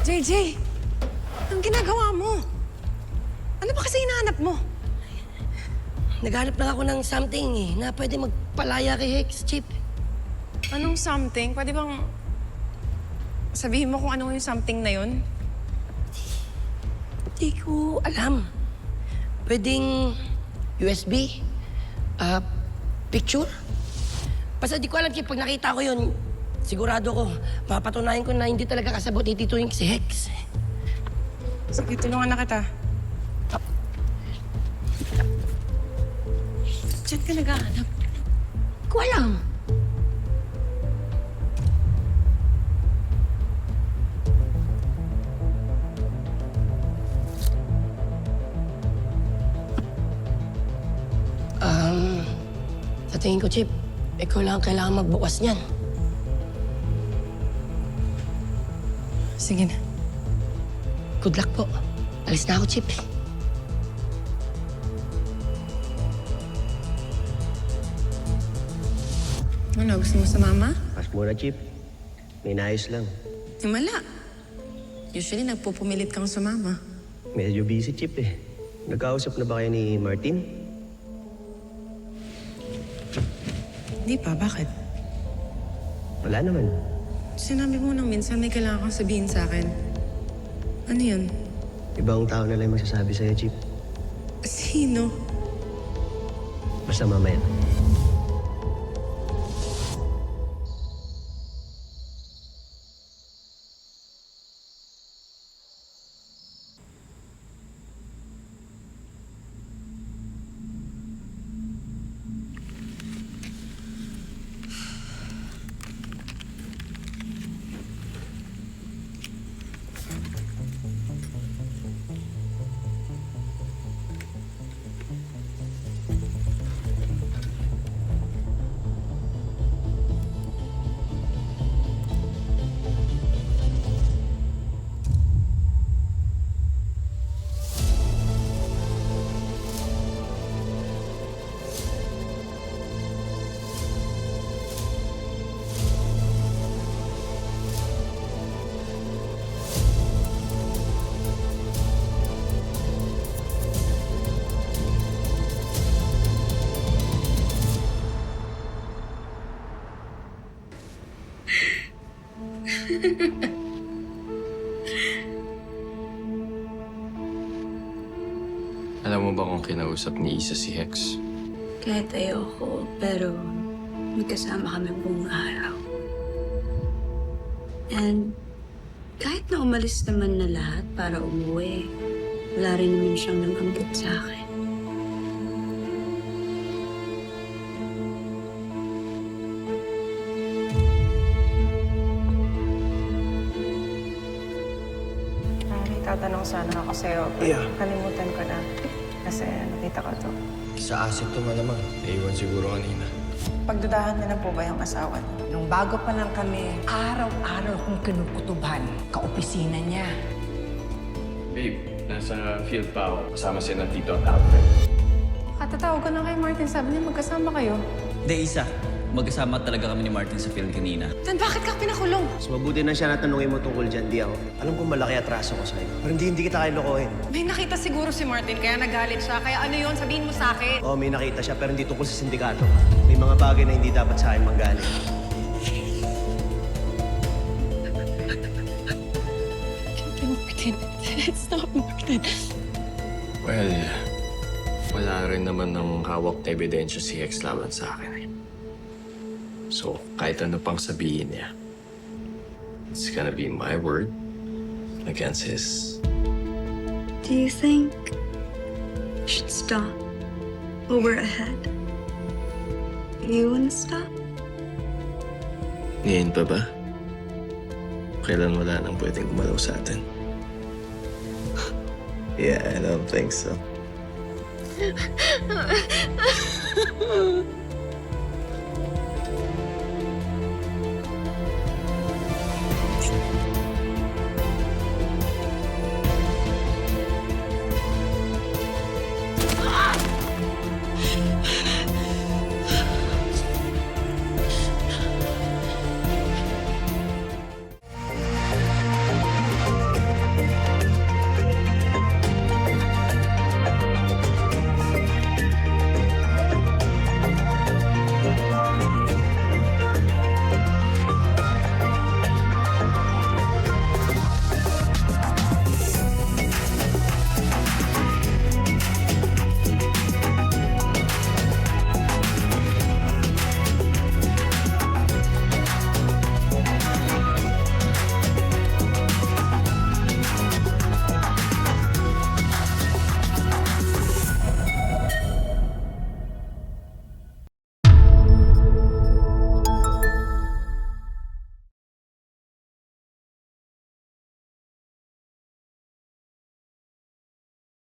JJ, anong ginagawa mo? Ano ba kasi hinahanap mo? Naghanap lang ako ng something na pwede magpalaya kay Hex, Chip. Anong something? Pwede bang sabihin mo kung ano yung something na yun? Hindi ko alam. Pwedeng USB? Picture? Basta di ko alam, Chip. Pag nakita ko yun, sigurado ko, mapatunayan ko na hindi talaga kasabot ni Tito yung si Hex. Sige, tulungan na kita. Diyan ka naghahanap. Hindi ko alam. Sa tingin ko, Chip, ikaw lang ang kailangan magbukas niyan. Sige na. Good luck po. Alis na ako, Chip. Ano, gusto mo sa mama? Pas muna, Chip. May naayos lang. Wala. Usually, nagpupumilit kang sumama. Medyo busy, Chip eh. Nagkausap na ba kayo ni Martin? Hindi pa, bakit? Wala naman. Sinabi mo nang minsan may kailangan kang sabihin sa akin. Ano yun? Ibang tao na lang yung magsasabi sa'yo, Chip. Sino? Basta mamaya. Alam mo ba kung kinausap ni Isa si Hex? Kahit ayoko, pero magkasama kami buong araw. And kahit na umalis naman na lahat para umuwi, wala rin naman siyang nabanggit sa akin. May tatanong sana ako sa'yo. Yeah. Kalimutan ko na. Kasi nakita ko to. Sa asset to malamang. Naiwan siguro kanina. Pagdudahan niyo na po ba yung asawa niyo? Nung bago pa lang kami, araw-araw kong kinukutuban, kaopisina niya. Babe, nasa field pa ako. Kasama si na Tito at Alfred. Katatawag ko na kay Martin. Sabi niya magkasama kayo. Hindi, Isa. Magkasama talaga kami ni Martin sa field kanina. Then bakit ka pinakulong? Mas mabuti na siya natanungin mo tungkol dyan, di ako. Alam kong malaki atraso ko sa'yo. Pero hindi kita kayo lokohin. May nakita siguro si Martin kaya nagalit siya. Kaya ano yun? Sabihin mo sa akin. Oo, may nakita siya, pero hindi tungkol sa sindikato. May mga bagay na hindi dapat sa akin manggaling. Martin, it's not Martin. Well, wala rin naman ng hawak na ebidensya si Hex laban sa akin. So, kahit ano pang sabihin niya, it's gonna be my word against his. Do you think we should stop? Or we're ahead? You wanna stop? Ngayon pa ba? Kailan wala nang pwedeng gumalaw sa atin? Yeah, I don't think so.